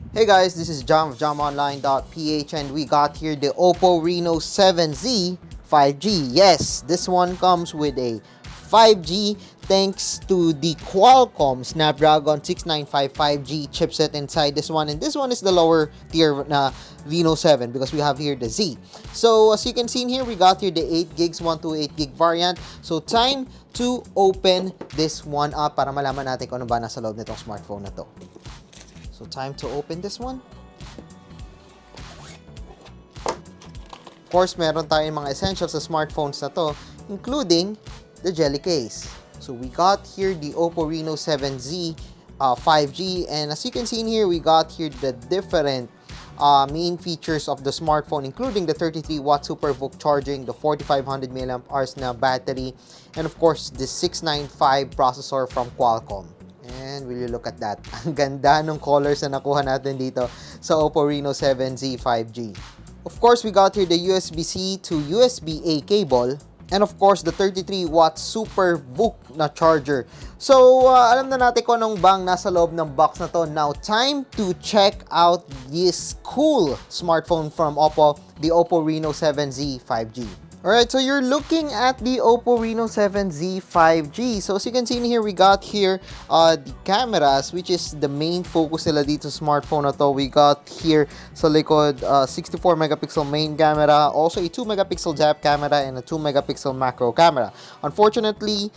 Hey guys, this is Jam of jamonline.ph and we got here the OPPO Reno 7Z 5G. Yes, this one comes with a 5G thanks to the Qualcomm Snapdragon 695 5G chipset inside this one, and this one is the lower tier na Reno 7 because we have here the Z. So as you can see in here, we got here the 8 gigs 128 gig variant. So time to open this one up para malaman natin kung ano ba nasa loob nitong smartphone na to. So time to open this one. Of course, meron tayong mga essentials sa smartphones na to, including the jelly case. So we got here the OPPO Reno 7Z 5G, and as you can see in here, we got here the different main features of the smartphone, including the 33-watt super VOOC charging, the 4500 mAh na battery, and of course, the 695 processor from Qualcomm. And will you look at that? Ang ganda ng colors na nakuha natin dito sa OPPO Reno 7Z 5G. Of course, we got here the USB-C to USB-A cable. And of course, the 33-watt super VOOC na charger. So, alam na natin kung anong bang nasa loob ng box na to. Now, time to check out this cool smartphone from OPPO, the OPPO Reno 7Z 5G. Alright, so you're looking at the OPPO Reno 7Z 5G. So as you can see in here, we got here the cameras, which is the main focus nila dito sa smartphone na to. We got here sa likod 64 megapixel main camera, also a 2 megapixel depth camera, and a 2 megapixel macro camera. Unfortunately,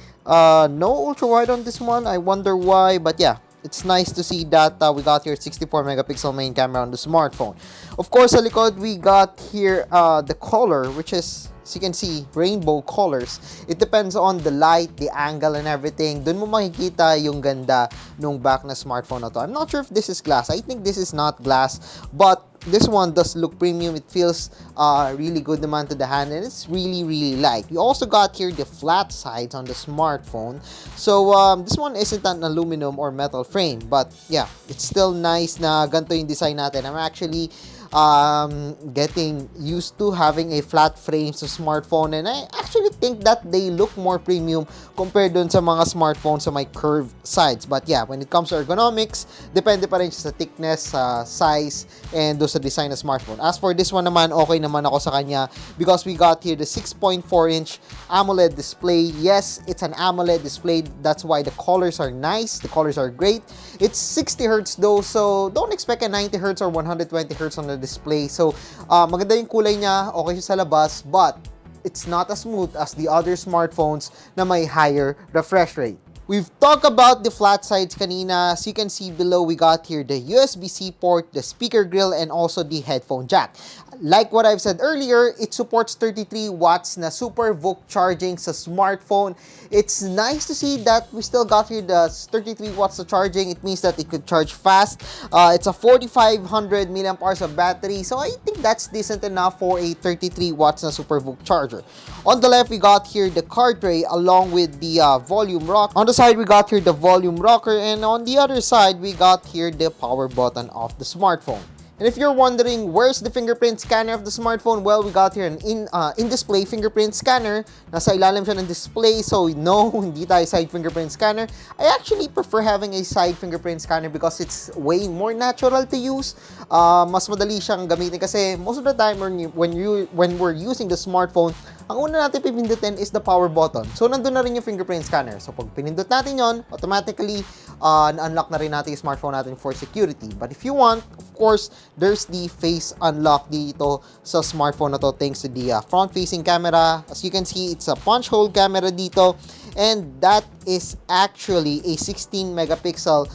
no ultra wide on this one. I wonder why, but yeah. It's nice to see that we got here 64 megapixel main camera on the smartphone. Of course, sa likod, we got here the color, which is, as you can see, rainbow colors. It depends on the light, the angle, and everything. Dun mo makikita yung ganda nung back na smartphone na to. I'm not sure if this is glass. I think this is not glass, but this one does look premium. It feels really good naman to the hand, and it's really, really light. We also got here the flat sides on the smartphone. So, this one isn't an aluminum or metal frame, but yeah, it's still nice na ganito yung design natin. I'm actually getting used to having a flat frame sa smartphone, and I actually think that they look more premium compared dun sa mga smartphones sa may curved sides. But yeah, when it comes to ergonomics, depende pa rin siya sa thickness, size, and do sa design ng smartphone. As for this one naman, okay naman ako sa kanya because we got here the 6.4-inch AMOLED display. Yes, it's an AMOLED display. That's why the colors are nice. The colors are great. It's 60 Hz though, so don't expect a 90 Hz or 120 Hz on the display. So, maganda yung kulay niya, okay siya sa labas, but it's not as smooth as the other smartphones na may higher refresh rate. We've talked about the flat sides kanina. As you can see below, we got here the USB-C port, the speaker grill, and also the headphone jack. Like what I've said earlier, it supports 33 watts na super VOOC charging sa smartphone. It's nice to see that we still got here the 33 watts of charging. It means that it could charge fast. It's a 4500 mAh of battery, so I think that's decent enough for a 33 watts na super VOOC charger. On the left, we got here the card tray along with the volume rock. On the side, we got here the volume rocker, and on the other side, we got here the power button of the smartphone. And if you're wondering where's the fingerprint scanner of the smartphone, well, we got here an in-display fingerprint scanner. Nasa ilalim siya ng display, so no, hindi tayo side fingerprint scanner. I actually prefer having a side fingerprint scanner because it's way more natural to use. Mas madali siyang gamitin kasi most of the time when we're using the smartphone, ang una natin pipindutin is the power button. So, nandun na rin yung fingerprint scanner. So, pag pinindot natin yon, automatically, na-unlock na rin natin yung smartphone natin for security. But if you want, of course, there's the face unlock dito sa smartphone na to thanks to the front-facing camera. As you can see, it's a punch hole camera dito. And that is actually a 16 megapixel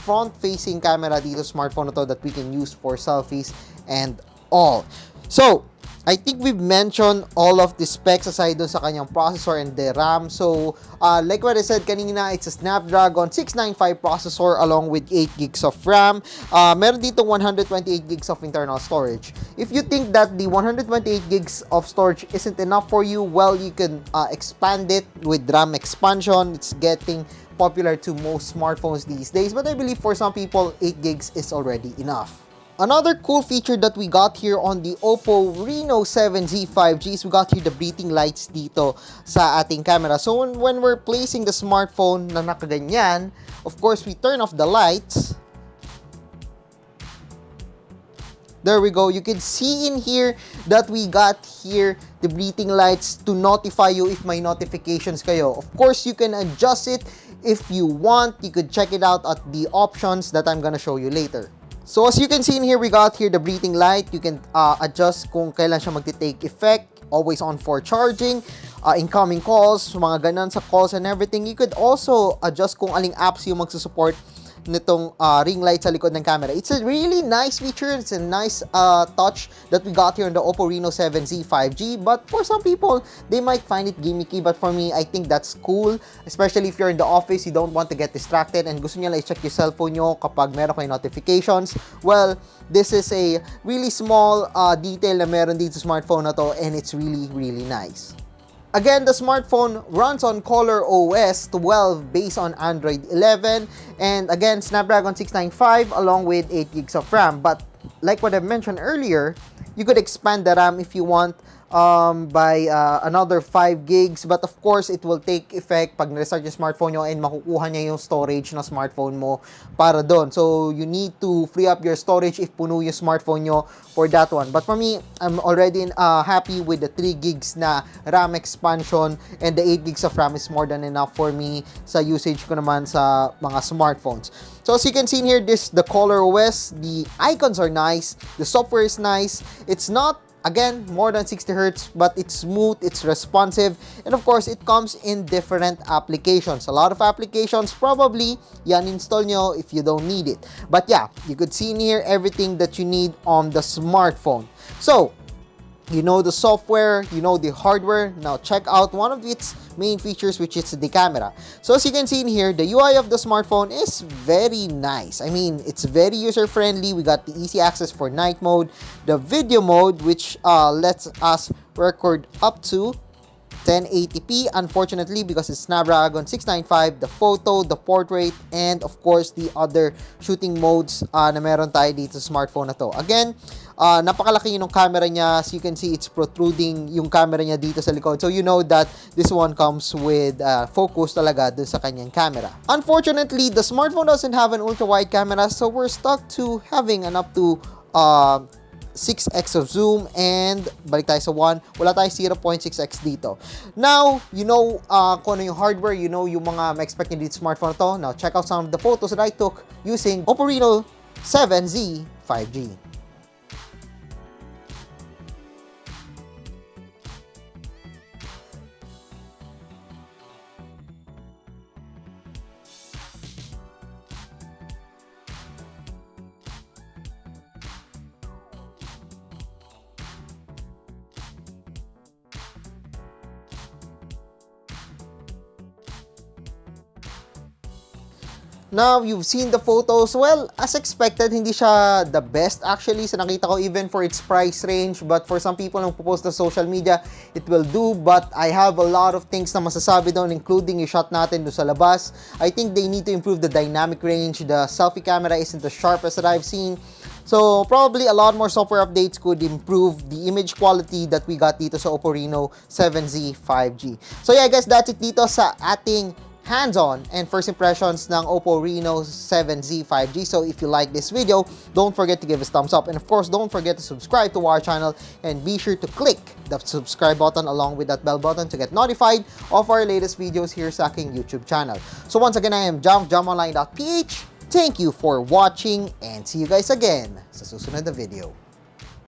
front-facing camera dito sa smartphone na to that we can use for selfies and all. So, I think we've mentioned all of the specs aside dun sa kanyang processor and the RAM. So, like what I said kanina, it's a Snapdragon 695 processor along with 8 gigs of RAM. Meron dito 128 gigs of internal storage. If you think that the 128 gigs of storage isn't enough for you, well, you can expand it with RAM expansion. It's getting popular to most smartphones these days. But I believe for some people, 8 gigs is already enough. Another cool feature that we got here on the OPPO Reno 7Z 5G is we got here the breathing lights dito sa ating camera. So when we're placing the smartphone na nakaganyan, of course we turn off the lights. There we go. You can see in here that we got here the breathing lights to notify you if may notifications kayo. Of course, you can adjust it if you want. You could check it out at the options that I'm gonna show you later. So as you can see in here, we got here the breathing light. You can adjust kung kailan siya magti-take effect. Always on for charging, incoming calls, mga ganun sa calls and everything. You could also adjust kung aling apps yung magsusupport nitong ring light sa likod ng camera. It's a really nice feature. It's a nice touch that we got here on the OPPO Reno 7Z 5G. But for some people, they might find it gimmicky. But for me, I think that's cool. Especially if you're in the office, you don't want to get distracted and gusto nyo lang i-check yung cellphone nyo kapag meron kayo notifications. Well, this is a really small detail na meron dito sa smartphone na to, and it's really, really nice. Again, the smartphone runs on Color OS 12 based on Android 11, and again, Snapdragon 695 along with 8 gigs of RAM. But like what I mentioned earlier, you could expand the RAM if you want by another 5 gigs. But of course, it will take effect pag na-restart yung smartphone nyo and makukuha niya yung storage ng smartphone mo para doon. So, you need to free up your storage if puno yung smartphone nyo for that one. But for me, I'm already happy with the 3 gigs na RAM expansion, and the 8 gigs of RAM is more than enough for me sa usage ko naman sa mga smartphones. So as you can see in here, this the Color OS. The icons are nice. The software is nice. It's not, again, more than 60 Hz, but it's smooth, it's responsive, and of course, it comes in different applications. A lot of applications, probably, yan install nyo if you don't need it. But yeah, you could see in here everything that you need on the smartphone. So, you know the software, you know the hardware. Now check out one of its main features, which is the camera. So as you can see in here, the UI of the smartphone is very nice. I mean, it's very user-friendly. We got the easy access for night mode, the video mode, which lets us record up to 1080p, unfortunately, because it's Snapdragon 695, the photo, the portrait, and of course, the other shooting modes na meron tayo dito sa smartphone na to. Again, napakalaki yung camera niya. As you can see, it's protruding yung camera niya dito sa likod. So, you know that this one comes with focus talaga dun sa kanyang camera. Unfortunately, the smartphone doesn't have an ultra-wide camera, so we're stuck to having an up to 6x of zoom, and balik tayo sa 1, wala tayo 0.6x dito. Now, you know kung ano yung hardware, you know yung mga ma-expect nyo dito smartphone na to. Now, check out some of the photos that I took using OPPO Reno 7Z 5G. Now, you've seen the photos. Well, as expected, hindi siya the best actually sa nakita ko, even for its price range. But for some people who post sa social media, it will do. But I have a lot of things na masasabi doon, including yung shot natin doon sa labas. I think they need to improve the dynamic range. The selfie camera isn't as sharp as that I've seen. So, probably a lot more software updates could improve the image quality that we got dito sa OPPO Reno 7Z 5G. So yeah guys, that's it dito sa ating hands-on and first impressions ng OPPO Reno 7Z 5G. So if you like this video, don't forget to give us a thumbs up. And of course, don't forget to subscribe to our channel and be sure to click the subscribe button along with that bell button to get notified of our latest videos here sa aking YouTube channel. So once again, I am jamonline.ph. Thank you for watching and see you guys again sa susunod na video.